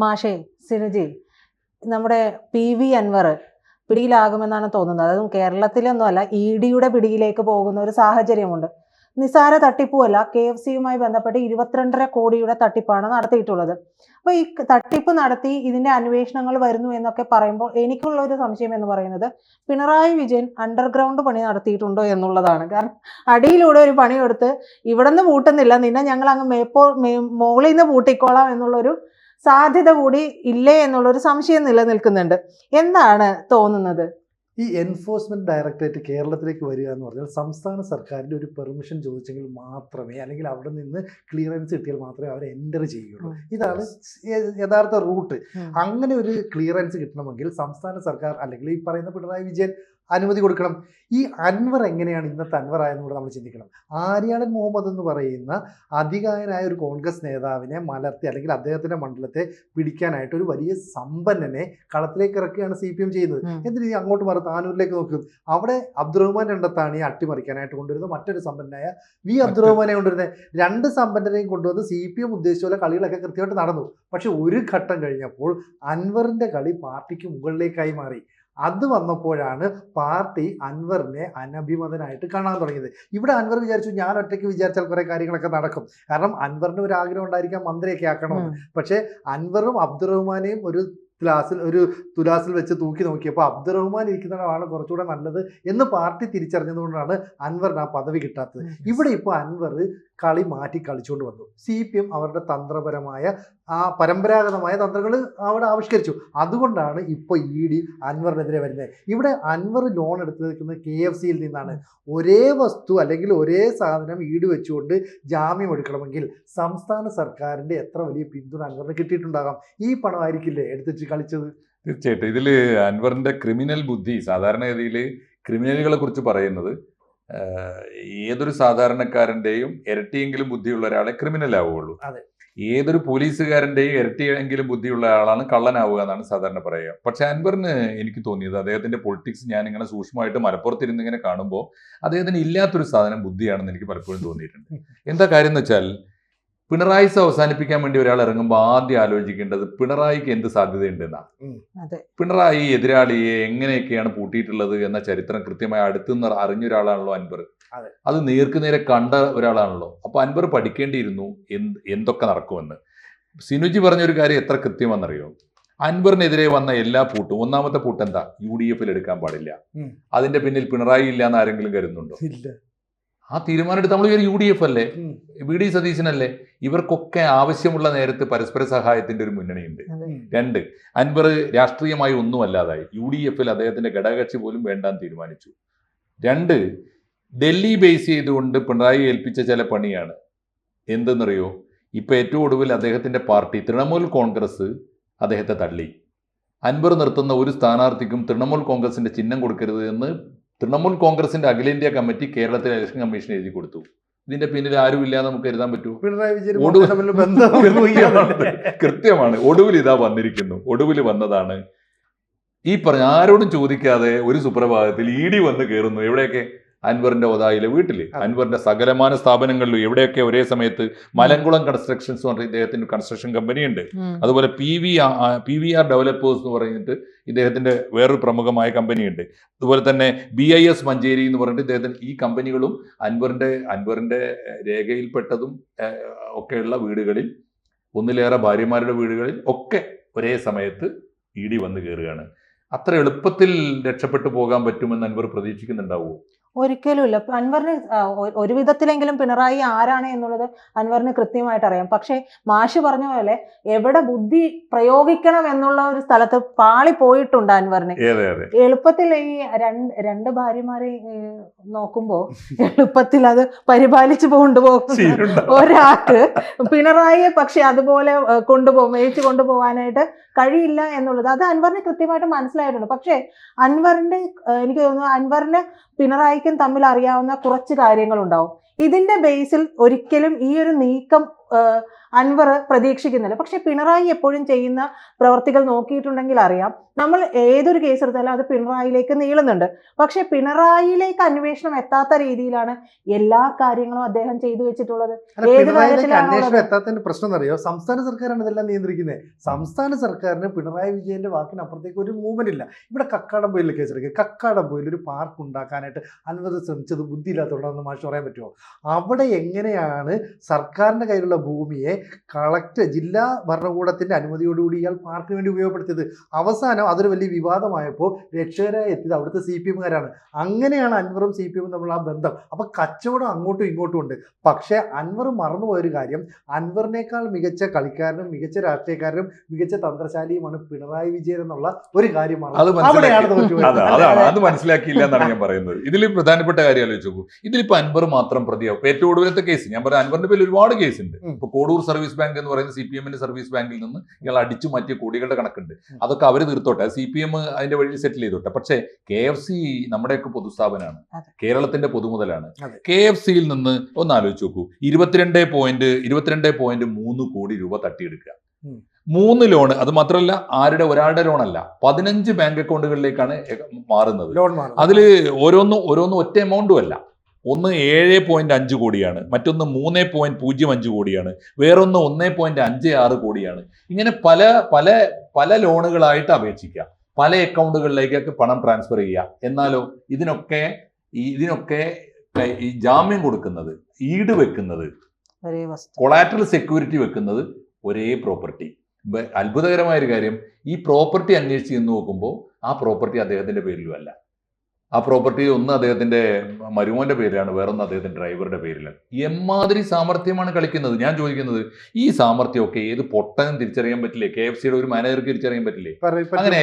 മാഷേ സിനുജി, നമ്മുടെ PV അൻവർ പിടിയിലാകുമെന്നാണ് തോന്നുന്നത്. അതും കേരളത്തിലൊന്നുമല്ല, EDയുടെ പിടിയിലേക്ക് പോകുന്ന ഒരു സാഹചര്യമുണ്ട്. നിസാര തട്ടിപ്പുമല്ല, KFCയുമായി ബന്ധപ്പെട്ട് 22.5 കോടിയുടെ തട്ടിപ്പാണ് നടത്തിയിട്ടുള്ളത്. അപ്പോൾ ഈ തട്ടിപ്പ് നടത്തി ഇതിന്റെ അന്വേഷണങ്ങൾ വരുന്നു എന്നൊക്കെ പറയുമ്പോൾ എനിക്കുള്ള ഒരു സംശയം എന്ന് പറയുന്നത്, പിണറായി വിജയൻ അണ്ടർഗ്രൗണ്ട് പണി നടത്തിയിട്ടുണ്ടോ എന്നുള്ളതാണ്. കാരണം അടിയിലൂടെ ഒരു പണിയെടുത്ത് ഇവിടെ നിന്ന് പൂട്ടുന്നില്ല, നിന്നെ ഞങ്ങൾ അങ്ങ് മുകളിൽ നിന്ന് പൂട്ടിക്കോളാം എന്നുള്ളൊരു സാധ്യത കൂടി ഇല്ലേ എന്നുള്ളൊരു സംശയം നിലനിൽക്കുന്നുണ്ട്. എന്താണ് തോന്നുന്നത്? ഈ എൻഫോഴ്സ്മെന്റ് ഡയറക്ടറേറ്റ് കേരളത്തിലേക്ക് വരിക എന്ന് പറഞ്ഞാൽ സംസ്ഥാന സർക്കാരിൻ്റെ ഒരു പെർമിഷൻ ചോദിച്ചെങ്കിൽ മാത്രമേ, അല്ലെങ്കിൽ അവിടെ നിന്ന് ക്ലിയറൻസ് കിട്ടിയാൽ മാത്രമേ അവർ എൻ്റർ ചെയ്യുള്ളൂ. ഇതാണ് യഥാർത്ഥ റൂട്ട്. അങ്ങനെ ഒരു ക്ലിയറൻസ് കിട്ടണമെങ്കിൽ സംസ്ഥാന സർക്കാർ അല്ലെങ്കിൽ ഈ പറയുന്ന പിണറായി വിജയൻ അനുമതി കൊടുക്കണം. ഈ അൻവർ എങ്ങനെയാണ് ഇന്നത്തെ അൻവർ ആയെന്നുകൂടെ നമ്മൾ ചിന്തിക്കണം. ആര്യാടൻ മുഹമ്മദ് എന്ന് പറയുന്ന അധികായനായ ഒരു കോൺഗ്രസ് നേതാവിനെ മലർത്തി അല്ലെങ്കിൽ അദ്ദേഹത്തിന്റെ മണ്ഡലത്തെ പിടിക്കാനായിട്ട് ഒരു വലിയ സമ്പന്നനെ കളത്തിലേക്ക് ഇറക്കുകയാണ് CPM ചെയ്യുന്നത്. എന്തിനീ അങ്ങോട്ട് മാറി താനൂരിലേക്ക് നോക്കും. അവിടെ അബ്ദുറഹ്മാൻ രണ്ടത്താണിയെ അട്ടിമറിക്കാനായിട്ട് കൊണ്ടുവരുന്നത് മറ്റൊരു സമ്പന്നനായ അബ്ദുറഹ്മാനെ കൊണ്ടുവരുന്നത്. രണ്ട് സമ്പന്നരെയും കൊണ്ടുവന്ന് CPM ഉദ്ദേശിച്ച പോലെ കളികളൊക്കെ കൃത്യമായിട്ട് നടന്നു. പക്ഷെ ഒരു ഘട്ടം കഴിഞ്ഞപ്പോൾ അൻവറിന്റെ കളി പാർട്ടിക്ക് മുകളിലേക്കായി മാറി. അത് വന്നപ്പോഴാണ് പാർട്ടി അൻവറിനെ അനഭിമതനായിട്ട് കാണാൻ തുടങ്ങിയത്. ഇവിടെ അൻവർ വിചാരിച്ചു ഞാൻ ഒറ്റയ്ക്ക് വിചാരിച്ചാൽ കുറെ കാര്യങ്ങളൊക്കെ നടക്കും. കാരണം അൻവറിന് ഒരു ആഗ്രഹം ഉണ്ടായിരിക്കാം മന്ത്രിയൊക്കെ ആക്കണമെന്ന്. പക്ഷെ അൻവറും അബ്ദുറഹ്മാനെയും ഒരു തുലാസിൽ വെച്ച് തൂക്കി നോക്കിയപ്പോൾ അബ്ദുറഹ്മാൻ ഇരിക്കുന്നതാണ് കുറച്ചുകൂടെ നല്ലത് എന്ന് പാർട്ടി തിരിച്ചറിഞ്ഞതുകൊണ്ടാണ് അൻവറിന് ആ പദവി കിട്ടാത്തത്. ഇവിടെ ഇപ്പോൾ അൻവർ കളി മാറ്റി കളിച്ചുകൊണ്ട് വന്നു. CPM അവരുടെ തന്ത്രപരമായ ആ പരമ്പരാഗതമായ തന്ത്രങ്ങൾ അവിടെ ആവിഷ്കരിച്ചു. അതുകൊണ്ടാണ് ഇപ്പോൾ ED അൻവറിനെതിരെ വരുന്നത്. ഇവിടെ അൻവർ ലോൺ എടുത്തിരിക്കുന്നത് KFCയിൽ നിന്നാണ്. ഒരേ വസ്തു അല്ലെങ്കിൽ ഒരേ സാധനം ED വെച്ചുകൊണ്ട് ജാമ്യം എടുക്കണമെങ്കിൽ സംസ്ഥാന സർക്കാരിൻ്റെ എത്ര വലിയ പിന്തുണ അൻവറിന് കിട്ടിയിട്ടുണ്ടാകാം. ഈ പണമായിരിക്കില്ലേ എടുത്തിട്ട് കളിച്ചത്? തീർച്ചയായിട്ടും ഇതിൽ അൻവറിൻ്റെ ക്രിമിനൽ ബുദ്ധി, സാധാരണഗതിയിൽ ക്രിമിനലുകളെ കുറിച്ച് പറയുന്നത് ഏതൊരു സാധാരണക്കാരൻ്റെയും ഇരട്ടിയെങ്കിലും ബുദ്ധിയുള്ള ഒരാളെ ക്രിമിനൽ ആവുകയുള്ളൂ. ഏതൊരു പോലീസുകാരൻ്റെയും ഇരട്ടിയെങ്കിലും ബുദ്ധിയുള്ള ആളാണ് കള്ളനാവുക എന്നാണ് സാധാരണ പറയുക. പക്ഷെ അൻവറിന് എനിക്ക് തോന്നിയത് അദ്ദേഹത്തിന്റെ പൊളിറ്റിക്സ് ഞാൻ ഇങ്ങനെ സൂക്ഷ്മമായിട്ട് മലപ്പുറത്തിരുന്ന് ഇങ്ങനെ കാണുമ്പോൾ അദ്ദേഹത്തിന് ഇല്ലാത്തൊരു സാധനം ബുദ്ധിയാണെന്ന് എനിക്ക് പലപ്പോഴും തോന്നിയിട്ടുണ്ട്. എന്താ കാര്യം എന്ന് വെച്ചാൽ, പിണറായി അവസാനിപ്പിക്കാൻ വേണ്ടി ഒരാൾ ഇറങ്ങുമ്പോൾ ആദ്യം ആലോചിക്കേണ്ടത് പിണറായിക്ക് എന്ത് സാധ്യതയുണ്ടെന്നാണ്. പിണറായി എതിരാളിയെ എങ്ങനെയൊക്കെയാണ് പൂട്ടിയിട്ടുള്ളത് എന്ന ചരിത്രം കൃത്യമായി അടുത്തുനിന്ന് അറിഞ്ഞ ഒരാളാണല്ലോ അൻവർ. അത് നേർക്കുനേരെ കണ്ട ഒരാളാണല്ലോ. അപ്പൊ അൻവർ പഠിക്കേണ്ടിയിരുന്നു എന്തൊക്കെ നടക്കുമെന്ന്. സിനുജി പറഞ്ഞൊരു കാര്യം എത്ര കൃത്യമാണെന്നറിയോ? അൻവറിനെതിരെ വന്ന എല്ലാ പൂട്ടും, ഒന്നാമത്തെ പൂട്ട് എന്താ? UDFൽ എടുക്കാൻ പാടില്ല. അതിന്റെ പിന്നിൽ പിണറായി ഇല്ല എന്ന് ആരെങ്കിലും കരുതുന്നുണ്ടോ? ആ തീരുമാനം എടുത്ത് നമ്മൾ UDF അല്ലേ, VD സതീശനല്ലേ, ഇവർക്കൊക്കെ ആവശ്യമുള്ള നേരത്ത് പരസ്പര സഹായത്തിന്റെ ഒരു മുന്നണിയുണ്ട്. 2, അൻവർ രാഷ്ട്രീയമായി ഒന്നും അല്ലാതായി. UDFൽ അദ്ദേഹത്തിന്റെ ഘടകകക്ഷി പോലും വേണ്ടാന്ന് തീരുമാനിച്ചു. 2, ഡൽഹി ബേസ് ചെയ്തുകൊണ്ട് പിണറായി ഏൽപ്പിച്ച ചില പണിയാണ്. എന്തെന്നറിയോ? ഇപ്പൊ ഏറ്റവും ഒടുവിൽ അദ്ദേഹത്തിന്റെ പാർട്ടി തൃണമൂൽ കോൺഗ്രസ് അദ്ദേഹത്തെ തള്ളി. അൻവർ നിർത്തുന്ന ഒരു സ്ഥാനാർത്ഥിക്കും തൃണമൂൽ കോൺഗ്രസിന്റെ ചിഹ്നം കൊടുക്കരുത് എന്ന് തൃണമൂൽ കോൺഗ്രസിന്റെ അഖിലേന്ത്യാ കമ്മിറ്റി കേരളത്തിലെ ഇലക്ഷൻ കമ്മീഷൻ എഴുതി കൊടുത്തു. ഇതിന്റെ പിന്നിൽ ആരും ഇല്ലാതെ നമുക്ക് കരുതാൻ പറ്റൂ? പിണറായി വിജയൻ കൃത്യമാണ്. ഒടുവിൽ ഇതാ വന്നിരിക്കുന്നു. ഒടുവിൽ വന്നതാണ് ഈ പറഞ്ഞ ആരോടും ചോദിക്കാതെ ഒരു സുപ്രഭാതത്തിൽ ED വന്ന് കയറുന്നു. എവിടെയൊക്കെ? അൻവറിന്റെ ഒതായിലെ വീട്ടില്, അൻവറിന്റെ സകലമാന സ്ഥാപനങ്ങളിലും. എവിടെയൊക്കെ? ഒരേ സമയത്ത് മലങ്കുളം കൺസ്ട്രക്ഷൻസ് എന്ന് പറഞ്ഞ ഇദ്ദേഹത്തിന്റെ കൺസ്ട്രക്ഷൻ കമ്പനി ഉണ്ട്. അതുപോലെ PVR ഡെവലപ്പേഴ്സ് എന്ന് പറഞ്ഞിട്ട് ഇദ്ദേഹത്തിന്റെ വേറൊരു പ്രമുഖമായ കമ്പനിയുണ്ട്. അതുപോലെ തന്നെ BIS മഞ്ചേരി എന്ന് പറഞ്ഞിട്ട് ഇദ്ദേഹത്തിന് ഈ കമ്പനികളും അൻവറിന്റെ രേഖയിൽപ്പെട്ടതും ഒക്കെയുള്ള വീടുകളിൽ, ഒന്നിലേറെ ഭാര്യമാരുടെ വീടുകളിൽ ഒക്കെ ഒരേ സമയത്ത് ED വന്ന് കയറുകയാണ്. അത്ര എളുപ്പത്തിൽ രക്ഷപ്പെട്ടു പോകാൻ പറ്റുമെന്ന് അൻവർ പ്രതീക്ഷിക്കുന്നുണ്ടാവുമോ? ഒരിക്കലുമില്ല. അൻവറിന് ഒരു വിധത്തിലെങ്കിലും പിണറായി ആരാണ് എന്നുള്ളത് അൻവറിന് കൃത്യമായിട്ട് അറിയാം. പക്ഷെ മാഷ് പറഞ്ഞ പോലെ എവിടെ ബുദ്ധി പ്രയോഗിക്കണം എന്നുള്ള ഒരു സ്ഥലത്ത് പാളി പോയിട്ടുണ്ട് അൻവറിന്. എളുപ്പത്തിൽ ഈ രണ്ട് ഭാര്യമാരെ നോക്കുമ്പോൾ എളുപ്പത്തിൽ അത് പരിപാലിച്ചു കൊണ്ടുപോകുന്ന ഒരാൾക്ക് പിണറായിയെ പക്ഷെ അതുപോലെ മേയിച്ചു കൊണ്ടുപോകാനായിട്ട് കഴിയില്ല എന്നുള്ളത് അത് അൻവറിന് കൃത്യമായിട്ട് മനസ്സിലായിട്ടുണ്ട്. പക്ഷെ എനിക്ക് തോന്നുന്നു അൻവറിന് പിണറായിക്കും തമ്മിൽ അറിയാവുന്ന കുറച്ച് കാര്യങ്ങളുണ്ടാവും. ഇതിന്റെ ബേസിൽ ഒരിക്കലും ഈ ഒരു നീക്കം അൻവർ പ്രതീക്ഷിക്കുന്നില്ല. പക്ഷെ പിണറായി എപ്പോഴും ചെയ്യുന്ന പ്രവർത്തികൾ നോക്കിയിട്ടുണ്ടെങ്കിൽ അറിയാം, നമ്മൾ ഏതൊരു കേസ് എടുത്താലും അത് പിണറായിലേക്ക് നീളുന്നുണ്ട്. പക്ഷെ പിണറായിലേക്ക് അന്വേഷണം എത്താത്ത രീതിയിലാണ് എല്ലാ കാര്യങ്ങളും അദ്ദേഹം ചെയ്തു വെച്ചിട്ടുള്ളത്. ഏത് അന്വേഷണം എത്താത്തതിന്റെ പ്രശ്നം എന്നറിയോ? സംസ്ഥാന സർക്കാരാണ് ഇതെല്ലാം നിയന്ത്രിക്കുന്നത്. സംസ്ഥാന സർക്കാരിന് പിണറായി വിജയന്റെ വാക്കിനപ്പുറത്തേക്ക് ഒരു മൂവ്മെന്റ് ഇല്ല. ഇവിടെ കക്കാടംപൊയിലെ കേസെടുക്കുക. കക്കാടംപൊയിൽ ഒരു പാർക്ക് ഉണ്ടാക്കാനായിട്ട് അൻവർ ശ്രമിച്ചത് ബുദ്ധിയില്ലാത്തതുകൊണ്ടാണെന്ന് മാഷ് പറയാൻ പറ്റുമോ? അവിടെ എങ്ങനെയാണ് സർക്കാരിന്റെ കയ്യിലുള്ള ഭൂമിയെ ജില്ലാ ഭരണകൂടത്തിന്റെ അനുമതിയോടുകൂടി ഇയാൾ പാർക്കിന് വേണ്ടി ഉപയോഗപ്പെടുത്തിയത്? അവസാനം അതൊരു വലിയ വിവാദമായപ്പോൾ രക്ഷകരായി എത്തിയത് അവിടുത്തെ CPM-കാരാണ്. അങ്ങനെയാണ് അൻവറും CPM തമ്മിലുള്ള ആ ബന്ധം. അപ്പൊ കച്ചവടം അങ്ങോട്ടും ഇങ്ങോട്ടും ഉണ്ട്. പക്ഷെ അൻവർ മറന്നുപോയൊരു കാര്യം, അൻവറിനേക്കാൾ മികച്ച കളിക്കാരനും മികച്ച രാഷ്ട്രീയക്കാരനും മികച്ച തന്ത്രശാലിയുമാണ് പിണറായി വിജയൻ എന്നുള്ള ഒരു കാര്യം. അത് മനസ്സിലാക്കിയില്ല എന്നാണ് ഞാൻ പറയുന്നത്. ഇതിൽ പ്രധാനപ്പെട്ട കാര്യം ആലോചിച്ച് നോക്കൂ. ഇതിലിപ്പോ അൻവർ മാത്രം പ്രതിയാവും. ഏറ്റവും ഒടുവിലത്തെ കേസ് ഞാൻ പറയാം, അൻവറിന്റെ പേരിൽ ഒരുപാട് കേസ് ഉണ്ട്. ഇപ്പൊ കോഡൂർ സർവീസ് ബാങ്ക് എന്ന് പറയുന്ന CPM-ന്റെ സർവീസ് ബാങ്കിൽ നിന്ന് ഇയാൾ അടിച്ചു മാറ്റിയ കോടികളുടെ കണക്കുണ്ട്. അതൊക്കെ അവർ തീർത്തോട്ടെ, CPM അതിന്റെ വഴി സെറ്റിൽ ചെയ്തോട്ടെ. പക്ഷേ KFC നമ്മുടെയൊക്കെ പൊതുസ്ഥാപനമാണ്, കേരളത്തിന്റെ പൊതുമുതലാണ്. KFC-യിൽ നിന്ന് ഒന്ന് ആലോചിച്ച് നോക്കൂ, 22.3 കോടി രൂപ തട്ടിയെടുക്കുക. 3 ലോണ്, അത് മാത്രമല്ല ഒരാളുടെ ലോണല്ല, 15 ബാങ്ക് അക്കൗണ്ടുകളിലേക്കാണ് മാറുന്നത്. അതിൽ ഓരോന്നും ഒറ്റ എമൗണ്ടും അല്ല. ഒന്ന് 7.5 കോടിയാണ്, മറ്റൊന്ന് 3.05 കോടിയാണ്, വേറൊന്ന് 1.56 കോടിയാണ്. ഇങ്ങനെ പല പല പല ലോണുകളായിട്ട് അപേക്ഷിക്കുക, പല അക്കൗണ്ടുകളിലേക്കൊക്കെ പണം ട്രാൻസ്ഫർ ചെയ്യുക. എന്നാലോ ഇതിനൊക്കെ ഈ ജാമ്യം കൊടുക്കുന്നത്, ഈട് വെക്കുന്നത്, കൊളാറ്ററൽ സെക്യൂരിറ്റി വെക്കുന്നത് ഒരേ പ്രോപ്പർട്ടി. അത്ഭുതകരമായ ഒരു കാര്യം, ഈ പ്രോപ്പർട്ടി അന്വേഷിച്ച് ചെന്ന് നോക്കുമ്പോൾ ആ പ്രോപ്പർട്ടി അദ്ദേഹത്തിന്റെ പേരിലും അല്ല. ആ പ്രോപ്പർട്ടി ഒന്ന് അദ്ദേഹത്തിന്റെ മരുമോന്റെ പേരിലാണ്, വേറൊന്ന് അദ്ദേഹത്തിന്റെ ഡ്രൈവറുടെ പേരിലാണ്. എമ്മാതിരി സാമർത്ഥ്യമാണ് കളിക്കുന്നത്. ഞാൻ ചോദിക്കുന്നത്, ഈ സാമർത്ഥ്യമൊക്കെ ഏത് പൊട്ടനും തിരിച്ചറിയാൻ പറ്റില്ലേ? KFC-യുടെ ഒരു മാനേജർക്ക് തിരിച്ചറിയാൻ പറ്റില്ലേ? അങ്ങനെ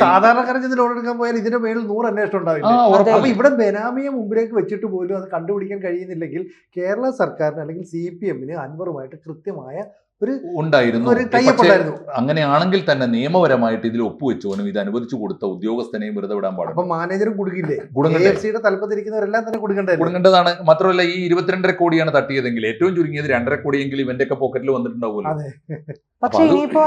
സാധാരണക്കാരൻ ചെന്ന് ലോൺ എടുക്കാൻ പോയാൽ ഇതിന്റെ മേളിൽ 100 അന്വേഷണം ഉണ്ടാവില്ല. അപ്പൊ ഇവിടെ ബെനാമിയെ മുമ്പിലേക്ക് വെച്ചിട്ട് പോലും അത് കണ്ടുപിടിക്കാൻ കഴിയുന്നില്ലെങ്കിൽ കേരള സർക്കാരിന് അല്ലെങ്കിൽ CPM-ന് അൻവറുമായിട്ട് കൃത്യമായ ഉണ്ടായിരുന്നു. അങ്ങനെയാണെങ്കിൽ തന്നെ നിയമപരമായിട്ട് ഇതിൽ ഒപ്പുവെച്ചോനും ഇത് അനുവദിച്ചു കൊടുത്ത ഉദ്യോഗസ്ഥനെയും വെറുതെ വിടാൻ പാടില്ല. അപ്പൊ മാനേജറും കുടുങ്ങില്ലേ? തലപ്പത്തിരിക്കുന്നവരെല്ലാം തന്നെ കുടുങ്ങേണ്ടതാണ്. മാത്രമല്ല, ഈ 22.5 കോടിയാണ് തട്ടിയതെങ്കിൽ ഏറ്റവും ചുരുങ്ങിയത് 2.5 കോടിയെങ്കിലും ഇവന്റെ ഒക്കെ പോക്കറ്റിൽ വന്നിട്ടുണ്ടാവുമല്ലോ. പക്ഷെ ഇനിയിപ്പോ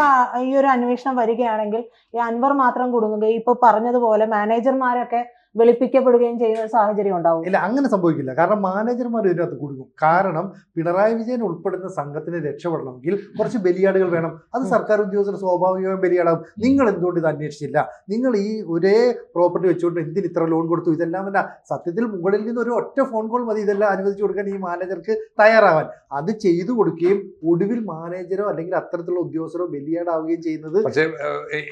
ഈ ഒരു അന്വേഷണം വരികയാണെങ്കിൽ ഈ അൻവർ മാത്രം കുടുങ്ങുകയും ഇപ്പൊ പറഞ്ഞതുപോലെ മാനേജർമാരൊക്കെ വെളുപ്പിക്കപ്പെടുകയും ചെയ്യുന്ന സാഹചര്യം ഉണ്ടാവും. ഇല്ല, അങ്ങനെ സംഭവിക്കില്ല. കാരണം മാനേജർമാർ ഇതിനകത്ത് കൊടുക്കും. കാരണം പിണറായി വിജയൻ ഉൾപ്പെടുന്ന സംഘത്തിന് രക്ഷപ്പെടണമെങ്കിൽ കുറച്ച് ബലിയാടുകൾ വേണം. അത് സർക്കാർ ഉദ്യോഗസ്ഥർ സ്വാഭാവികമായും ബലിയാടാവും. നിങ്ങൾ എന്തുകൊണ്ട് ഇത് അന്വേഷിച്ചില്ല? നിങ്ങൾ ഈ ഒരേ പ്രോപ്പർട്ടി വെച്ചുകൊണ്ട് എന്തിന് ഇത്ര ലോൺ കൊടുത്തു? ഇതെല്ലാം അല്ല. സത്യത്തിൽ മുകളിൽ നിന്ന് ഒരു ഒറ്റ ഫോൺ കോൾ മതി ഇതെല്ലാം അനുവദിച്ചു കൊടുക്കാൻ ഈ മാനേജർക്ക് തയ്യാറാവാൻ. അത് ചെയ്തു കൊടുക്കുകയും ഒടുവിൽ മാനേജരോ അല്ലെങ്കിൽ അത്തരത്തിലുള്ള ഉദ്യോഗസ്ഥരോ ബലിയാടാവുകയും ചെയ്യുന്നത്. പക്ഷേ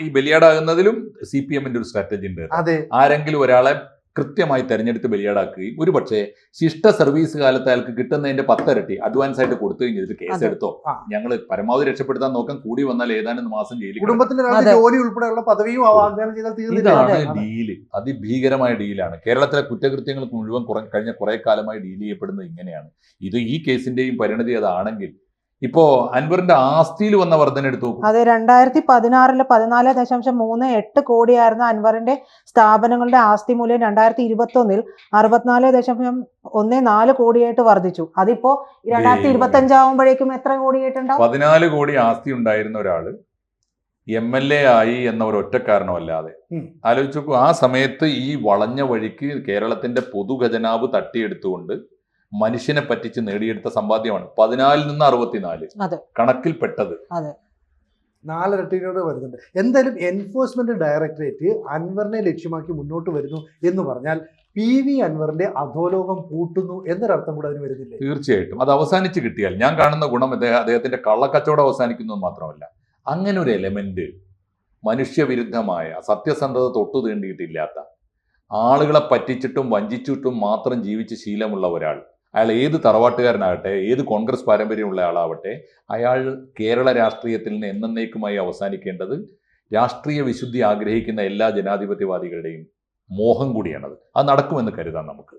ഈ ബലിയാടാകുന്നതിലും CPM-ന്റെ ഒരു സ്ട്രാറ്റജി ഉണ്ട്. അതെ, ആരെങ്കിലും ഒരാളെ കൃത്യമായി തെരഞ്ഞെടുത്ത് ബലിയാടാക്കുകയും ഒരുപക്ഷെ ശിഷ്ട സർവീസ് കാലത്ത് അയാൾക്ക് കിട്ടുന്നതിന്റെ 10 ഇരട്ടി അഡ്വാൻസ് ആയിട്ട് കൊടുക്കുകയും ചെയ്തിട്ട് കേസ് എടുത്തോ, ഞങ്ങൾ പരമാവധി രക്ഷപ്പെടുത്താൻ നോക്കാം, കൂടി വന്നാൽ ഏതാനും മാസം ജയിലിൽ. കുടുംബത്തിന്റെ ജോലി ഉൾപ്പെടെയുള്ള പദവിയും വാഗ്ദാനം ചെയ്താൽ ഇതാണ് ഡീല്. അതിഭീകരമായ ഡീലാണ്. കേരളത്തിലെ കുറ്റകൃത്യങ്ങൾ മുഴുവൻ കഴിഞ്ഞ കുറെ കാലമായി ഡീൽ ചെയ്യപ്പെടുന്നത് ഇങ്ങനെയാണ്. ഈ കേസിന്റെയും പരിണതി അതാണെങ്കിൽ ഇപ്പോ അൻവറിന്റെ ആസ്തിയിൽ വന്ന വർധന എടുത്തു നോക്കും. അതെ, 2016 14.38 കോടിയായിരുന്ന അൻവറിന്റെ സ്ഥാപനങ്ങളുടെ ആസ്തി മൂല്യം 2021 64.14 കോടിയായിട്ട് വർദ്ധിച്ചു. അതിപ്പോ 2025 ആവുമ്പോഴേക്കും എത്ര കോടിയായിട്ടുണ്ടാവും? 14 കോടി ആസ്തി ഉണ്ടായിരുന്ന ഒരാള് MLA ആയി എന്ന ഒരു ഒറ്റ കാരണമല്ലാതെ ആലോചിച്ച് നോക്കൂ. ആ സമയത്ത് ഈ വളഞ്ഞ വഴിക്ക് കേരളത്തിന്റെ പൊതുഖജനാവ് തട്ടിയെടുത്തുകൊണ്ട് മനുഷ്യനെ പറ്റിച്ച് നേടിയെടുത്ത സമ്പാദ്യമാണ് 14 നിന്ന് 64 കണക്കിൽപ്പെട്ടത്. 4 ഇരട്ടിയോട് വരുന്നുണ്ട്. എന്തായാലും എൻഫോഴ്സ്മെന്റ് ഡയറക്ടറേറ്റ് അൻവറിനെ ലക്ഷ്യമാക്കി മുന്നോട്ട് വരുന്നു എന്ന് പറഞ്ഞാൽ PV അൻവറിന്റെ അധോലോകം പൂട്ടുന്നു എന്നൊരർത്ഥം കൂടെ അതിന് വരുന്നില്ലേ? തീർച്ചയായിട്ടും. അത് അവസാനിച്ച് കിട്ടിയാൽ ഞാൻ കാണുന്ന ഗുണം അദ്ദേഹത്തിന്റെ കള്ളക്കച്ചവടം അവസാനിക്കുന്നത് മാത്രമല്ല, അങ്ങനെ ഒരു എലമെന്റ്, മനുഷ്യവിരുദ്ധമായ സത്യസന്ധത തൊട്ടു തീണ്ടിയിട്ടില്ലാത്ത, ആളുകളെ പറ്റിച്ചിട്ടും വഞ്ചിച്ചിട്ടും മാത്രം ജീവിച്ച് ശീലമുള്ള ഒരാൾ, അയാൾ ഏത് തറവാട്ടുകാരനാകട്ടെ, ഏത് കോൺഗ്രസ് പാരമ്പര്യമുള്ള ആളാവട്ടെ, അയാൾ കേരള രാഷ്ട്രീയത്തിൽ നിന്ന് എന്നേക്കുമായി അവസാനിക്കേണ്ടത് രാഷ്ട്രീയ വിശുദ്ധി ആഗ്രഹിക്കുന്ന എല്ലാ ജനാധിപത്യവാദികളുടെയും മോഹം കൂടിയാണത്. അത് നടക്കുമെന്ന് കരുതാം നമുക്ക്.